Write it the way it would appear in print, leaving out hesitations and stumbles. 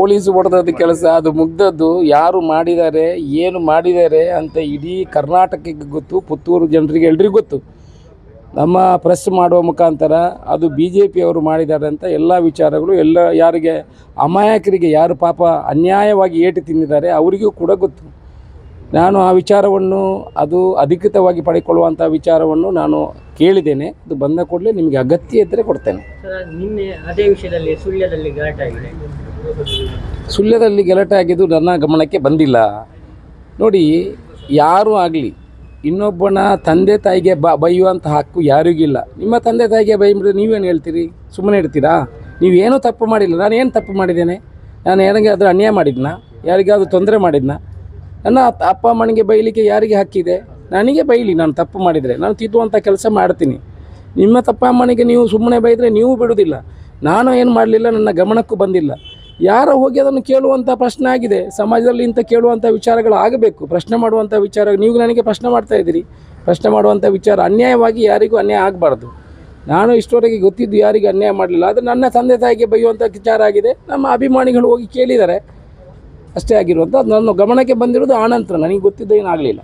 Police ಹೊಡೆದದ್ದು ಕೆಲಸ ಅದು ಮುಗ್ದದ್ದು ಯಾರು ಮಾಡಿದ್ದಾರೆ ಏನು ಮಾಡಿದ್ದಾರೆ ಅಂತ ಇಡೀ ಕರ್ನಾಟಕಕ್ಕೆ ಗೊತ್ತು, ಪುತ್ತೂರು ಜನರಿಗೆ ಎಲ್ರಿಗೂ ಗೊತ್ತು. ನಮ್ಮ ಪ್ರೆಸ್ ಮಾಡುವ ಮುಖಾಂತರ ಅದು BJP ಅವರು ಮಾಡಿದ್ದಾರೆ ಅಂತ ಎಲ್ಲ ವಿಚಾರಗಳು ಎಲ್ಲ ಯಾರಿಗೆ ಅಮಾಯಕರಿಗೆ ಯಾರು ಪಾಪ ಅನ್ಯಾಯವಾಗಿ ಏಟು ತಿಂದಿದ್ದಾರೆ ಅವರಿಗೂ ಕೂಡ ಗೊತ್ತು. ನಾನು ಆ ವಿಚಾರವನ್ನು ಅದು ಅಧಿಕೃತವಾಗಿ ಪಡೆದುಕೊಳ್ಳುವಂಥ ವಿಚಾರವನ್ನು ನಾನು ಕೇಳಿದ್ದೇನೆ. ಅದು ಬಂದ ಕೂಡಲೇ ನಿಮಗೆ ಅಗತ್ಯ ಇದ್ದರೆ ಕೊಡ್ತೇನೆ. ನಿನ್ನೆ ಅದೇ ವಿಷಯದಲ್ಲಿ ಸುಳ್ಯದಲ್ಲಿ ಗಲಾಟೆ ಆಗಿದೆ. ಸುಳ್ಯದಲ್ಲಿ ಗಲಾಟೆ ಆಗಿದ್ದು ನನ್ನ ಗಮನಕ್ಕೆ ಬಂದಿಲ್ಲ. ನೋಡಿ, ಯಾರೂ ಆಗಲಿ ಇನ್ನೊಬ್ಬನ ತಂದೆ ತಾಯಿಗೆ ಬೈಯುವಂಥ ಹಕ್ಕು ಯಾರಿಗಿಲ್ಲ. ನಿಮ್ಮ ತಂದೆ ತಾಯಿಗೆ ಬೈಬಿಟ್ರೆ ನೀವೇನು ಹೇಳ್ತೀರಿ? ಸುಮ್ಮನೆ ಇಡ್ತೀರಾ? ನೀವೇನೂ ತಪ್ಪು ಮಾಡಿಲ್ಲ. ನಾನು ಏನು ತಪ್ಪು ಮಾಡಿದ್ದೇನೆ? ನಾನು ಯಾರಿಗಾದರೂ ಅನ್ಯಾಯ ಮಾಡಿದ್ನಾ? ಯಾರಿಗಾದರೂ ತೊಂದರೆ ಮಾಡಿದ್ನಾ? ನನ್ನ ಅಪ್ಪ ಅಮ್ಮನಿಗೆ ಬೈಲಿಕ್ಕೆ ಯಾರಿಗೆ ಹಕ್ಕಿದೆ? ನನಗೆ ಬೈಲಿ, ನಾನು ತಪ್ಪು ಮಾಡಿದರೆ ನಾನು ತಿದ್ದುವಂಥ ಕೆಲಸ ಮಾಡ್ತೀನಿ. ನಿಮ್ಮ ತಪ್ಪ ಅಮ್ಮನಿಗೆ ನೀವು ಸುಮ್ಮನೆ ಬೈದರೆ ನೀವು ಬಿಡೋದಿಲ್ಲ. ನಾನು ಏನು ಮಾಡಲಿಲ್ಲ, ನನ್ನ ಗಮನಕ್ಕೂ ಬಂದಿಲ್ಲ. ಯಾರೋ ಹೋಗಿ ಅದನ್ನು ಕೇಳುವಂಥ ಪ್ರಶ್ನೆ ಆಗಿದೆ. ಸಮಾಜದಲ್ಲಿ ಇಂಥ ಕೇಳುವಂಥ ವಿಚಾರಗಳು ಆಗಬೇಕು, ಪ್ರಶ್ನೆ ಮಾಡುವಂಥ ವಿಚಾರ. ನೀವು ನನಗೆ ಪ್ರಶ್ನೆ ಮಾಡ್ತಾ ಇದ್ದೀರಿ. ಪ್ರಶ್ನೆ ಮಾಡುವಂಥ ವಿಚಾರ ಅನ್ಯಾಯವಾಗಿ ಯಾರಿಗೂ ಅನ್ಯಾಯ ಆಗಬಾರ್ದು. ನಾನು ಇಷ್ಟವರೆಗೆ ಗೊತ್ತಿದ್ದು ಯಾರಿಗೂ ಅನ್ಯಾಯ ಮಾಡಲಿಲ್ಲ. ಅದು ನನ್ನ ತಂದೆ ತಾಯಿಗೆ ಬೈಯುವಂಥ ವಿಚಾರ ಆಗಿದೆ. ನಮ್ಮ ಅಭಿಮಾನಿಗಳು ಹೋಗಿ ಕೇಳಿದ್ದಾರೆ ಅಷ್ಟೇ ಆಗಿರುವಂಥ. ನನ್ನ ಗಮನಕ್ಕೆ ಬಂದಿರೋದು ಆನಂತರ, ನನಗೆ ಗೊತ್ತಿದ್ದು ಏನಾಗಲಿಲ್ಲ.